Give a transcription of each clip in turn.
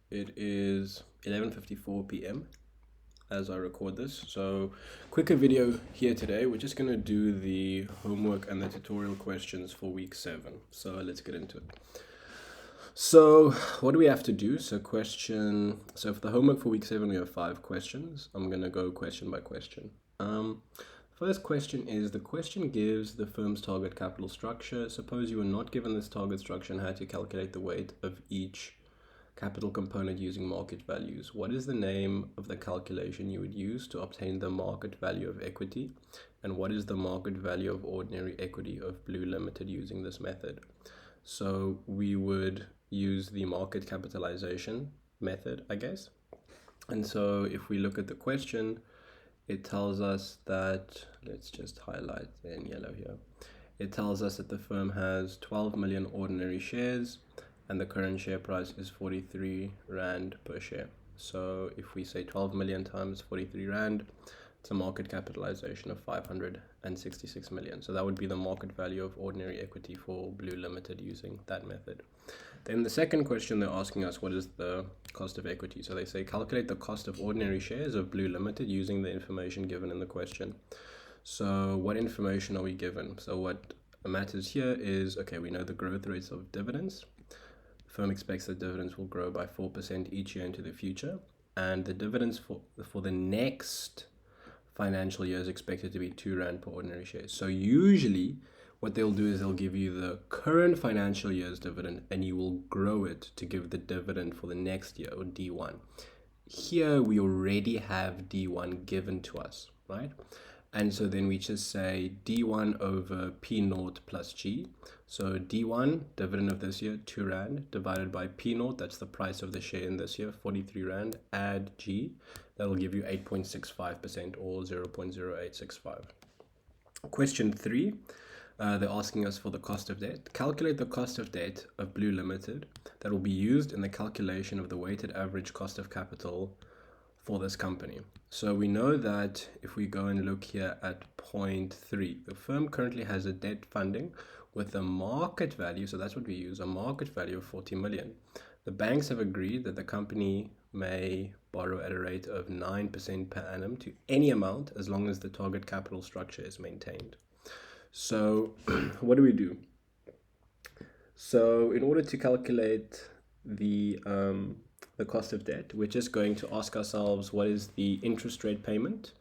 It is 11:54 p.m. as I record this. So, quicker video here today. We're just going to do the homework and the tutorial questions for week 7. So, let's get into it. So, what do we have to do? So for the homework for week 7, we have 5 questions. I'm going to go question by question. First question is, the question gives the firm's target capital structure. Suppose you were not given this target structure and had to calculate the weight of each capital component using market values. What is the name of the calculation you would use to obtain the market value of equity? And what is the market value of ordinary equity of Blue Limited using this method? So we would use the market capitalization method, I guess. And so if we look at the question, it tells us that, let's just highlight in yellow here. It tells us that the firm has 12 million ordinary shares and the current share price is 43 Rand per share. So if we say 12 million times 43 Rand, it's a market capitalization of 566 million. So that would be the market value of ordinary equity for Blue Limited using that method. Then the second question, they're asking us, what is the cost of equity? So they say, calculate the cost of ordinary shares of Blue Limited using the information given in the question. So what information are we given? So what matters here is, okay, we know the growth rates of dividends. The firm expects that dividends will grow by 4% each year into the future. And the dividends for the next financial year is expected to be 2 Rand per ordinary share. So usually what they'll do is they'll give you the current financial year's dividend and you will grow it to give the dividend for the next year, or D1. Here we already have D1 given to us, right? And so then we just say D1 over P0 plus G. So D1, dividend of this year, 2 Rand, divided by P0, that's the price of the share in this year, 43 Rand, add G, that'll give you 8.65% or 0.0865. Question 3. They're asking us for the cost of debt. Calculate the cost of debt of Blue Limited that will be used in the calculation of the weighted average cost of capital for this company. So we know that if we go and look here at point 3, the firm currently has a debt funding with a market value, so that's what we use, a market value of 40 million. The banks have agreed that the company may borrow at a rate of 9% per annum to any amount as long as the target capital structure is maintained. So what do we do? So in order to calculate the cost of debt, we're just going to ask ourselves, what is the interest rate payment?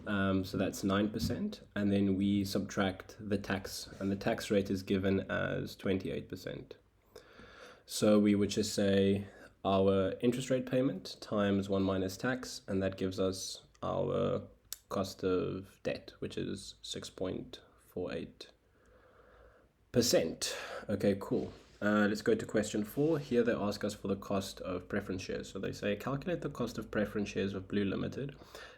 So that's 9%, and then we subtract the tax, and the tax rate is given as 28%. So we would just say our interest rate payment times 1 minus tax, and that gives us our cost of debt, which is 6.48%. Okay, cool. Let's go to question 4. Here they ask us for the cost of preference shares. So they say, calculate the cost of preference shares of Blue Limited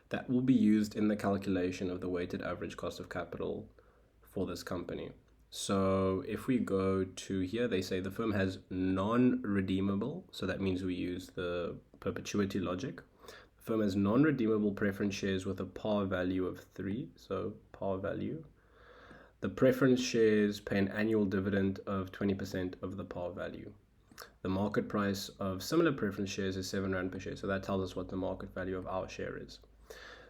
that will be used in the calculation of the weighted average cost of capital for this company. So if we go to here, they say the firm has non-redeemable. So that means we use the perpetuity logic. The firm has non-redeemable preference shares with a par value of 3. So par value. The preference shares pay an annual dividend of 20% of the par value. The market price of similar preference shares is 7 Rand per share. So that tells us what the market value of our share is.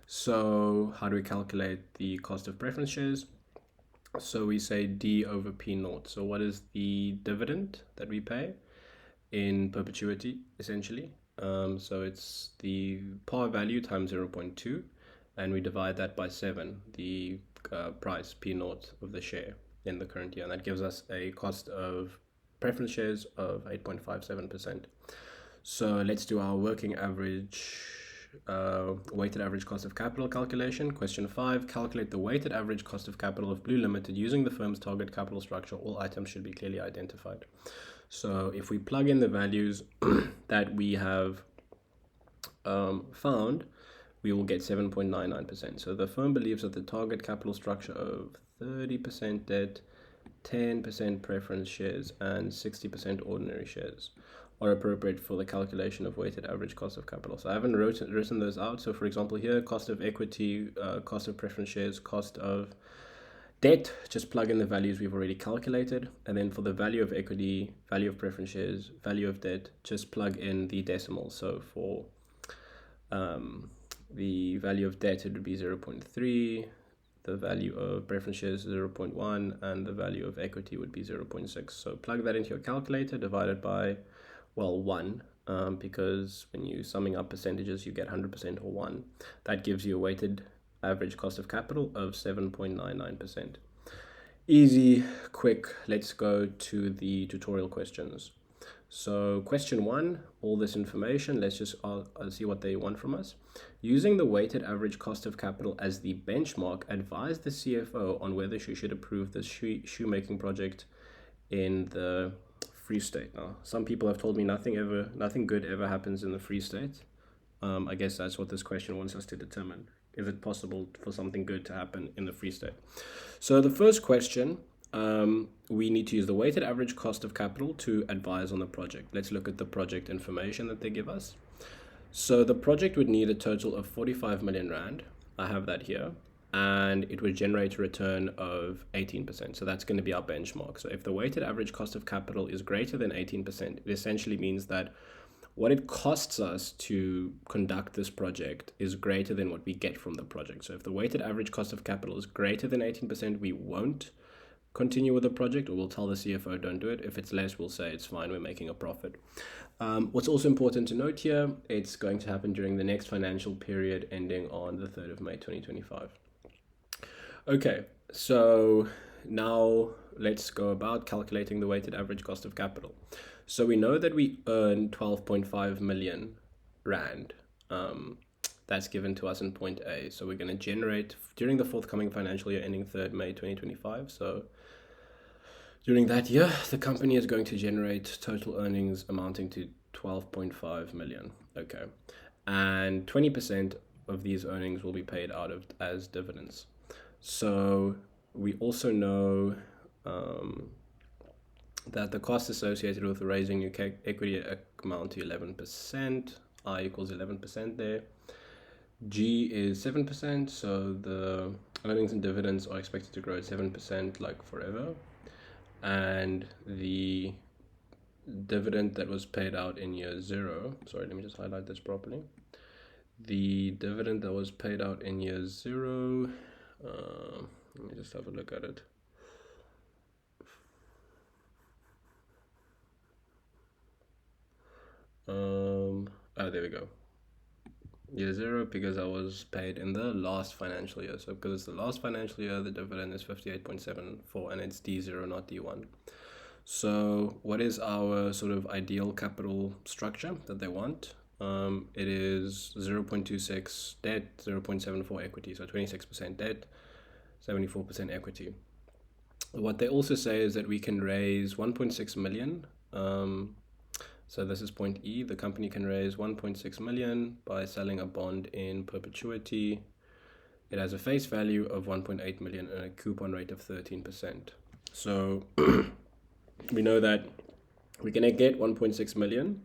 So how do we calculate the cost of preference shares? So we say D over P0. So what is the dividend that we pay in perpetuity, essentially? So it's the par value times 0.2, and we divide that by 7, the price P0 of the share in the current year, and that gives us a cost of preference shares of 8.57%. So let's do our working average weighted average cost of capital calculation. Question 5, calculate the weighted average cost of capital of Blue Limited using the firm's target capital structure. All items should be clearly identified. So if we plug in the values that we have found, we will get 7.99%. So the firm believes that the target capital structure of 30% debt, 10% preference shares, and 60% ordinary shares are appropriate for the calculation of weighted average cost of capital. So I haven't written those out. So for example here, cost of equity, cost of preference shares, cost of Debt, just plug in the values we've already calculated. And then for the value of equity, value of preference shares, value of debt, just plug in the decimals. So for the value of debt, it would be 0.3. The value of preference shares is 0.1, and the value of equity would be 0.6. So plug that into your calculator, divide it by, well, 1, because when you're summing up percentages, you get 100% or 1. That gives you a weighted average cost of capital of 7.99%. Easy, quick. Let's go to the tutorial questions. So question 1, all this information, let's just see what they want from us. Using the weighted average cost of capital as the benchmark, advise the CFO on whether she should approve this shoemaking project in the Free State. Now, some people have told me nothing good ever happens in the Free State. I guess that's what this question wants us to determine. Is it possible for something good to happen in the Free State? So the first question, we need to use the weighted average cost of capital to advise on the project. Let's look at the project information that they give us. So the project would need a total of 45 million Rand. I have that here. And it would generate a return of 18%. So that's going to be our benchmark. So if the weighted average cost of capital is greater than 18%, it essentially means that what it costs us to conduct this project is greater than what we get from the project. So if the weighted average cost of capital is greater than 18%, we won't continue with the project, or we'll tell the CFO don't do it. If it's less, we'll say it's fine, we're making a profit. What's also important to note here, it's going to happen during the next financial period ending on the 3rd of May 2025. Okay, so now let's go about calculating the weighted average cost of capital. So we know that we earn 12.5 million Rand. That's given to us in point A. So we're going to generate during the forthcoming financial year ending 3rd May 2025. So during that year, the company is going to generate total earnings amounting to 12.5 million. Okay. And 20% of these earnings will be paid out as dividends. So we also know that the costs associated with raising new equity amount to 11%. I equals 11% there. G is 7%, so the earnings and dividends are expected to grow at 7% like forever. And the dividend that was paid out in year 0, sorry, let me just highlight this properly. The dividend that was paid out in year 0, let me just have a look at it. There we go. Year 0, because I was paid in the last financial year. So because it's the last financial year, the dividend is 58.74, and it's D0, not D1. So what is our sort of ideal capital structure that they want? It is 0.26 debt, 0.74 equity, so 26% debt, 74% equity. What they also say is that we can raise 1.6 million. So this is point E. The company can raise 1.6 million by selling a bond in perpetuity. It has a face value of 1.8 million and a coupon rate of 13%. So we know that we're going to get 1.6 million.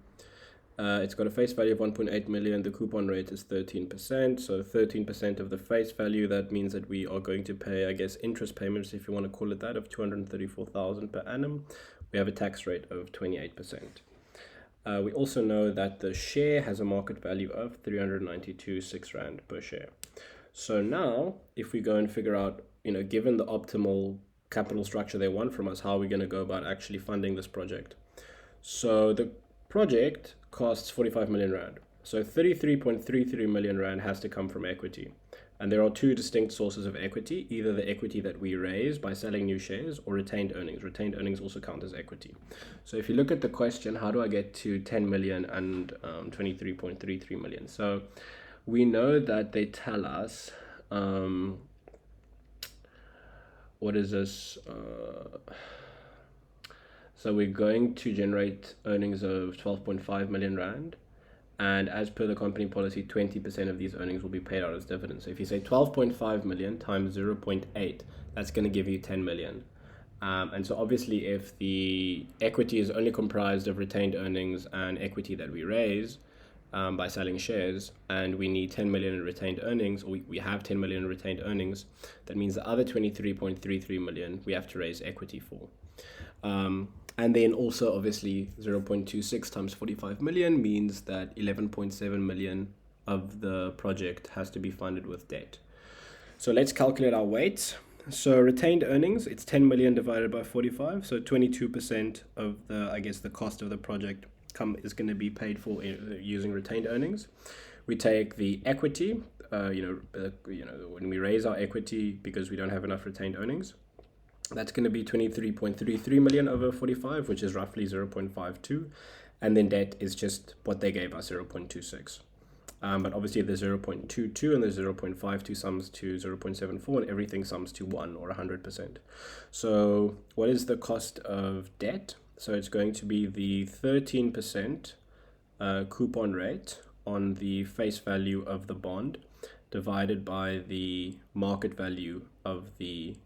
It's got a face value of 1.8 million. The coupon rate is 13%. So 13% of the face value, that means that we are going to pay, I guess, interest payments, if you want to call it that, of 234,000 per annum. We have a tax rate of 28%. We also know that the share has a market value of 392.6 Rand per share. So now, if we go and figure out, given the optimal capital structure they want from us, how are we going to go about actually funding this project? So the project costs 45 million Rand. So 33.33 million Rand has to come from equity. And there are two distinct sources of equity, either the equity that we raise by selling new shares or retained earnings. Retained earnings also count as equity. So if you look at the question, how do I get to 10 million and 23.33 million? So we know that they tell us, what is this? So we're going to generate earnings of 12.5 million Rand. And as per the company policy, 20% of these earnings will be paid out as dividends. So if you say 12.5 million times 0.8, that's going to give you 10 million. And so obviously if the equity is only comprised of retained earnings and equity that we raise, by selling shares, and we need 10 million in retained earnings, or we have 10 million in retained earnings, that means the other 23.33 million we have to raise equity for. And then also obviously 0.26 times 45 million means that 11.7 million of the project has to be funded with debt. So let's calculate our weights. So retained earnings, it's 10 million divided by 45. So 22% of the cost of the project is going to be paid for using retained earnings. We take the equity, when we raise our equity because we don't have enough retained earnings, that's going to be 23.33 million over 45, which is roughly 0.52. And then debt is just what they gave us, 0.26. But obviously the 0.22 and the 0.52 sums to 0.74, and everything sums to 1 or 100%. So what is the cost of debt? So it's going to be the 13% coupon rate on the face value of the bond divided by the market value of the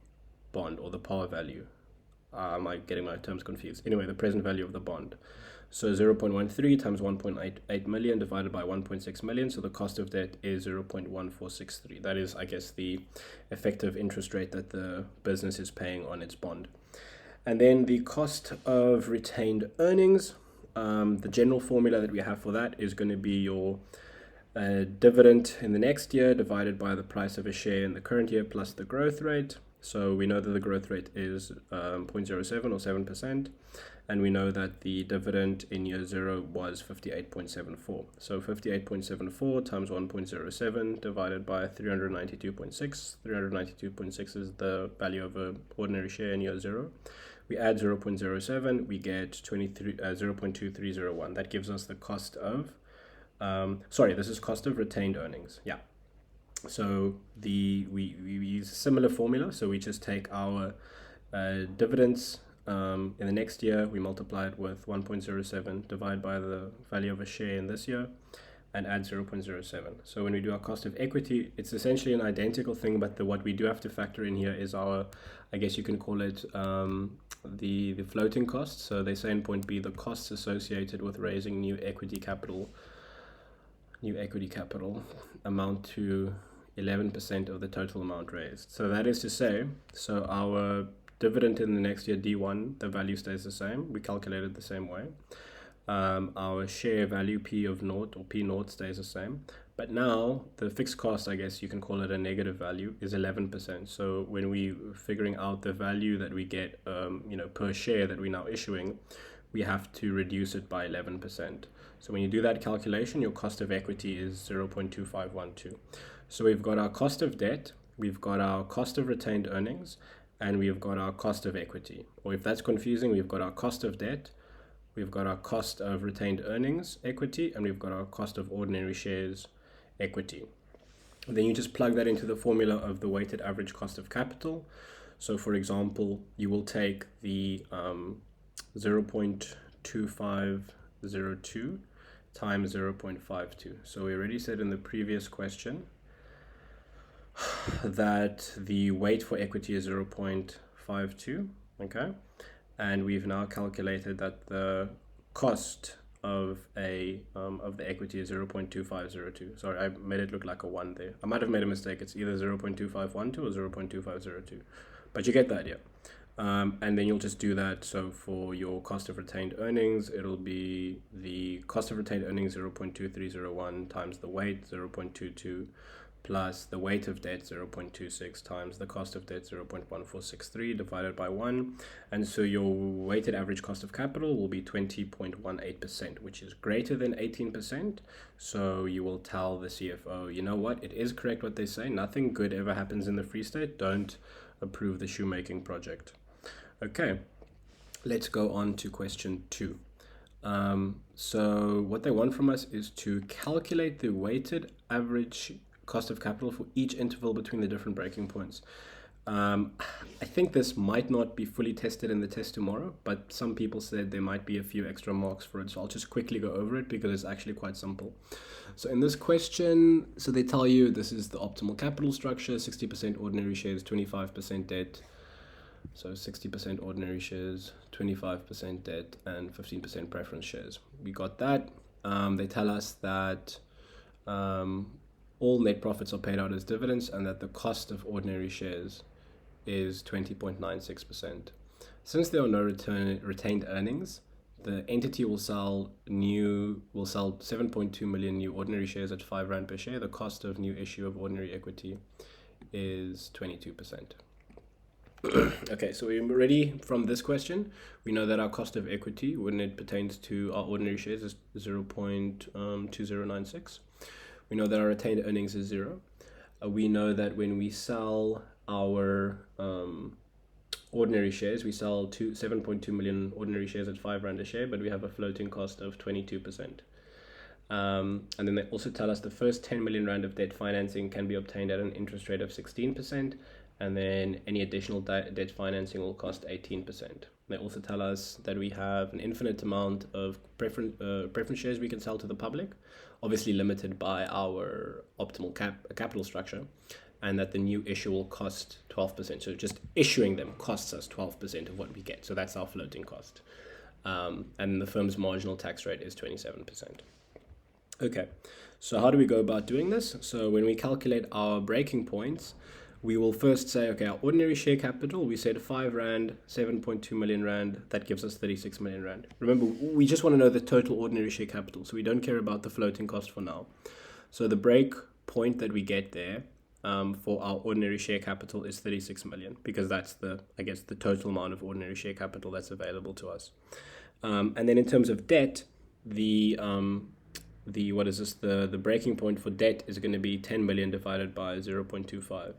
bond, or the par value. Am I getting my terms confused? Anyway, the present value of the bond. So 0.13 times 1.88 million divided by 1.6 million. So the cost of debt is 0.1463. That is, I guess, the effective interest rate that the business is paying on its bond. And then the cost of retained earnings, the general formula that we have for that is going to be your dividend in the next year divided by the price of a share in the current year plus the growth rate. So we know that the growth rate is 0.07 or 7%, and we know that the dividend in year 0 was 58.74. So 58.74 times 1.07 divided by 392.6. 392.6 is the value of an ordinary share in year 0. We add 0.07, we get 0.2301. That gives us the cost of, this is cost of retained earnings. Yeah. So we use a similar formula. So we just take our dividends in the next year, we multiply it with 1.07, divide by the value of a share in this year, and add 0.07. So when we do our cost of equity, it's essentially an identical thing, but what we do have to factor in here is our, I guess you can call it the floating costs. So they say in point B, the costs associated with raising new equity capital amount to 11% of the total amount raised. So that is to say, so our dividend in the next year, D1, the value stays the same. We calculate it the same way. Our share value P of naught, or P naught, stays the same. But now the fixed cost, I guess you can call it a negative value, is 11%. So when we figuring out the value that we get, per share that we're now issuing, we have to reduce it by 11%. So when you do that calculation, your cost of equity is 0.2512. So we've got our cost of debt, we've got our cost of retained earnings, and we've got our cost of equity. Or if that's confusing, we've got our cost of debt, we've got our cost of retained earnings, equity, and we've got our cost of ordinary shares, equity. And then you just plug that into the formula of the weighted average cost of capital. So for example, you will take the 0.2502 times 0.52. So we already said in the previous question that the weight for equity is 0.52, okay? And we've now calculated that the cost of the equity is 0.2502. Sorry, I made it look like a 1 there. I might have made a mistake. It's either 0.2512 or 0.2502. But you get the idea. And then you'll just do that. So for your cost of retained earnings, it'll be the cost of retained earnings 0.2301 times the weight 0.22 plus the weight of debt 0.26 times the cost of debt 0.1463 divided by 1. And so your weighted average cost of capital will be 20.18%, which is greater than 18%. So you will tell the CFO, you know what, it is correct what they say. Nothing good ever happens in the Free State. Don't approve the shoemaking project. Okay, let's go on to question 2. So what they want from us is to calculate the weighted average cost of capital for each interval between the different breaking points. I think this might not be fully tested in the test tomorrow, but some people said there might be a few extra marks for it, so I'll just quickly go over it because it's actually quite simple. So in this question, so they tell you this is the optimal capital structure: 60% ordinary shares, 25% debt. So 60% ordinary shares, 25% debt, and 15% preference shares. We got that. They tell us that all net profits are paid out as dividends and that the cost of ordinary shares is 20.96%. Since there are no retained earnings, the entity will sell 7.2 million new ordinary shares at 5 Rand per share. The cost of new issue of ordinary equity is 22%. Okay, so we're ready from this question. We know that our cost of equity, when it pertains to our ordinary shares, is 0.2096. We know that our retained earnings is 0. We know that when we sell our ordinary shares, we sell 7.2 million ordinary shares at 5 Rand a share, but we have a floating cost of 22%. And then they also tell us the first 10 million Rand of debt financing can be obtained at an interest rate of 16%, and then any additional debt financing will cost 18%. They also tell us that we have an infinite amount of preference shares we can sell to the public, obviously limited by our optimal capital structure, and that the new issue will cost 12%. So just issuing them costs us 12% of what we get. So that's our floating cost. And the firm's marginal tax rate is 27%. Okay, so how do we go about doing this? So when we calculate our breaking points, we will first say, okay, our ordinary share capital, we said 5 Rand, 7.2 million Rand, that gives us 36 million Rand. Remember, we just want to know the total ordinary share capital, so we don't care about the floating cost for now. So the break point that we get there for our ordinary share capital is 36 million, because that's the total amount of ordinary share capital that's available to us. And then in terms of debt, the breaking point for debt is going to be 10 million divided by 0.25.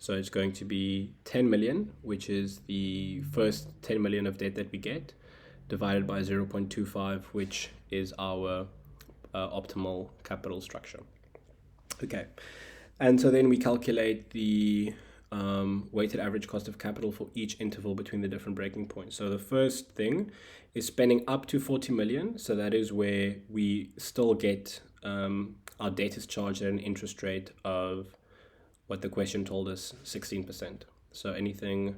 So it's going to be 10 million, which is the first 10 million of debt that we get, divided by 0.25, which is our optimal capital structure. Okay, and so then we calculate the weighted average cost of capital for each interval between the different breaking points. So the first thing is spending up to 40 million. So that is where we still get our debt is charged at an interest rate of what the question told us, 16%. So anything,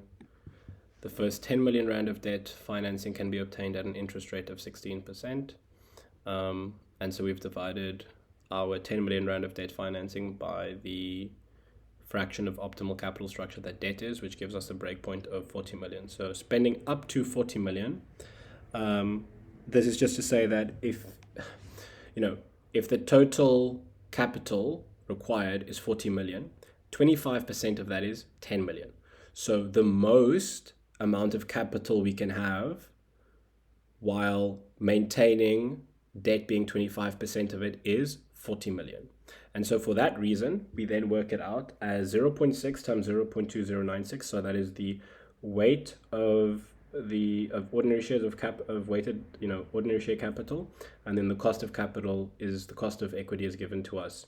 the first 10 million Rand of debt financing can be obtained at an interest rate of 16%. And so we've divided our 10 million Rand of debt financing by the fraction of optimal capital structure that debt is, which gives us a breakpoint of 40 million. So spending up to 40 million, this is just to say that if the total capital required is 40 million, 25% of that is 10 million. So the most amount of capital we can have while maintaining debt being 25% of it is 40 million. And so for that reason, we then work it out as 0.6 times 0.2096. So that is the weight of ordinary shares of weighted ordinary share capital, and then the cost of capital is the cost of equity is given to us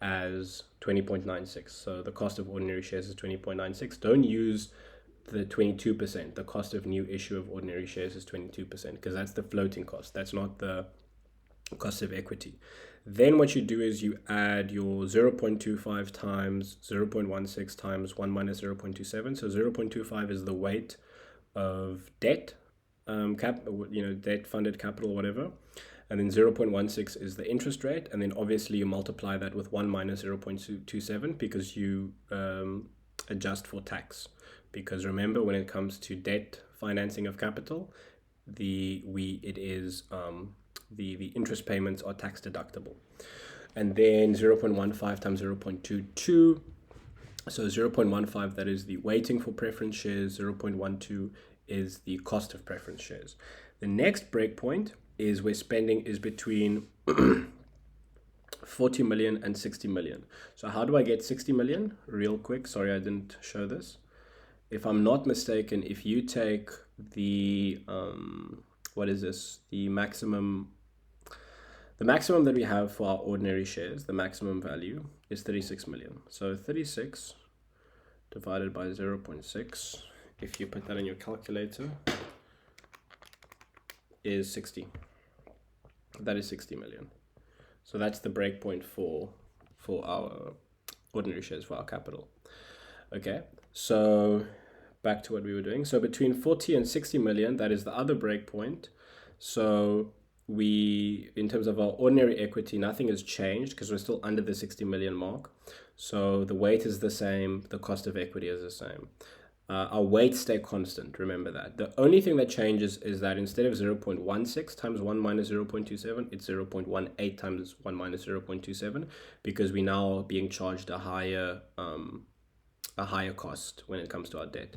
as 20.96. So the cost of ordinary shares is 20.96. Don't use the 22%. The cost of new issue of ordinary shares is 22%, because that's the floating cost. That's not the cost of equity. Then what you do is you add your 0.25 times 0.16 times 1 minus 0.27. So 0.25 is the weight of debt, debt funded capital, whatever. And then 0.16 is the interest rate. And then obviously you multiply that with 1 minus 0.27 because you adjust for tax. Because remember, when it comes to debt financing of capital, the interest payments are tax deductible. And then 0.15 times 0.22. So 0.15, that is the weighting for preference shares. 0.12 is the cost of preference shares. The next breakpoint is where spending is between 40 million and 60 million. So how do I get 60 million? Real quick, sorry I didn't show this. If I'm not mistaken, if you take the, the maximum that we have for our ordinary shares, the maximum value is 36 million. So 36 divided by 0.6, if you put that in your calculator, is 60. That is 60 million. So that's the breakpoint for our ordinary shares, for our capital. Okay, so back to what we were doing. So between 40 and 60 million, that is the other breakpoint. So in terms of our ordinary equity, nothing has changed because we're still under the 60 million mark. So the weight is the same, the cost of equity is the same. Our weights stay constant, remember that. The only thing that changes is that instead of 0.16 times 1 minus 0.27, it's 0.18 times 1 minus 0.27, because we now are being charged a higher cost when it comes to our debt.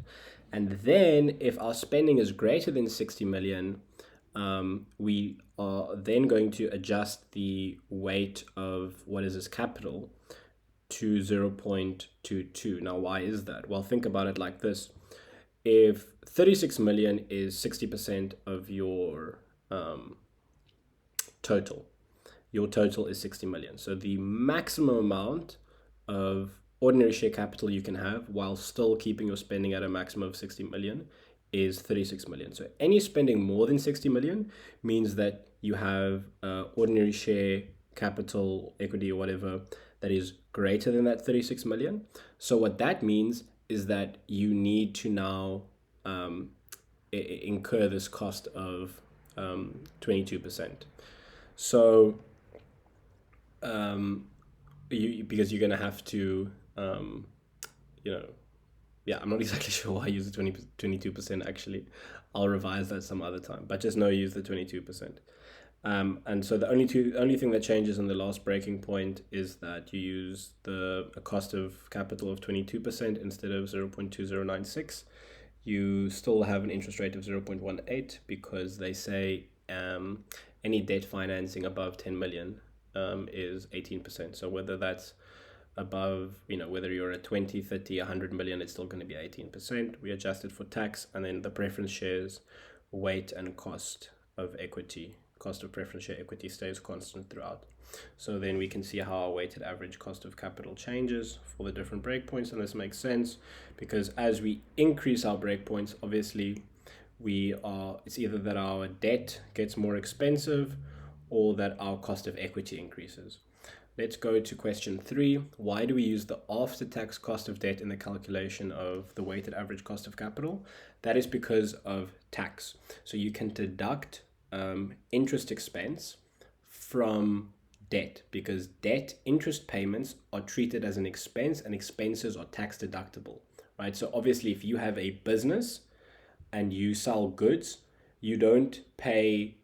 And then if our spending is greater than 60 million, we are then going to adjust the weight of what is this capital to 0.22. Now, why is that? Well, think about it like this. If 36 million is 60% of your total, your total is 60 million. So the maximum amount of ordinary share capital you can have while still keeping your spending at a maximum of 60 million is 36 million. So any spending more than 60 million means that you have ordinary share capital, equity, or whatever that is greater than that 36 million. So what that means is that you need to now incur this cost of 22%. So because you're going to have to, I'm not exactly sure why I use the 22% actually. I'll revise that some other time, but just know use the 22%. And so the only thing that changes in the last breaking point is that you use a cost of capital of 22% instead of 0.2096. You still have an interest rate of 0.18 because they say any debt financing above 10 million is 18%. So whether that's above, whether you're at 20, 30, 100 million, it's still going to be 18%. We adjusted for tax, and then the preference shares weight and cost of equity. Cost of preference share equity stays constant throughout. So then we can see how our weighted average cost of capital changes for the different breakpoints, and this makes sense because as we increase our breakpoints, obviously it's either that our debt gets more expensive or that our cost of equity increases. Let's go to question 3. Why do we use the after-tax cost of debt in the calculation of the weighted average cost of capital? That is because of tax. So you can deduct interest expense from debt because debt interest payments are treated as an expense and expenses are tax deductible, right? So obviously if you have a business and you sell goods, you don't pay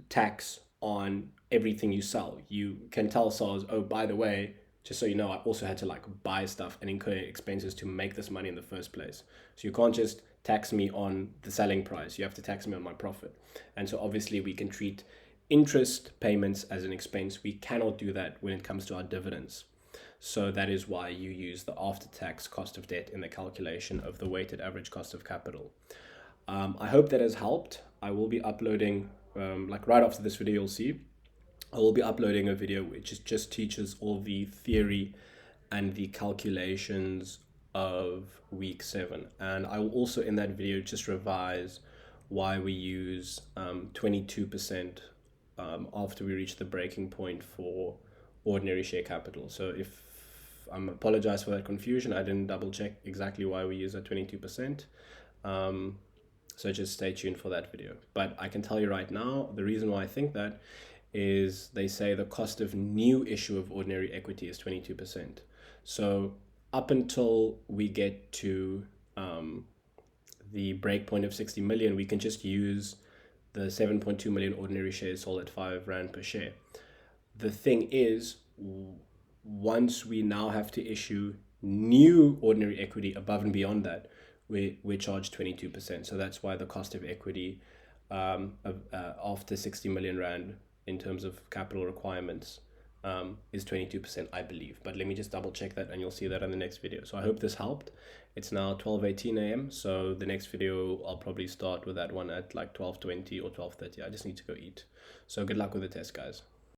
tax on everything you sell. You can tell sellers, oh, by the way, just so you know, I also had to buy stuff and incur expenses to make this money in the first place. So you can't just tax me on the selling price. You have to tax me on my profit. And so obviously we can treat interest payments as an expense. We cannot do that when it comes to our dividends. So that is why you use the after-tax cost of debt in the calculation of the weighted average cost of capital. I hope that has helped. I will be uploading, right after this video, you'll see, I will be uploading a video which just teaches all the theory and the calculations of week 7. And I will also in that video just revise why we use 22% after we reach the breaking point for ordinary share capital. So if I apologize for that confusion, I didn't double check exactly why we use that 22%. So just stay tuned for that video. But I can tell you right now, the reason why I think that is they say the cost of new issue of ordinary equity is 22%. So up until we get to the break point of 60 million, we can just use the 7.2 million ordinary shares sold at 5 Rand per share. The thing is, once we now have to issue new ordinary equity above and beyond that, we're charged 22%. So that's why the cost of equity after 60 million Rand in terms of capital requirements is 22%, I believe. But let me just double check that and you'll see that in the next video. So I hope this helped. It's now 12:18 a.m. So the next video, I'll probably start with that one at 12:20 or 12:30. I just need to go eat. So good luck with the test, guys.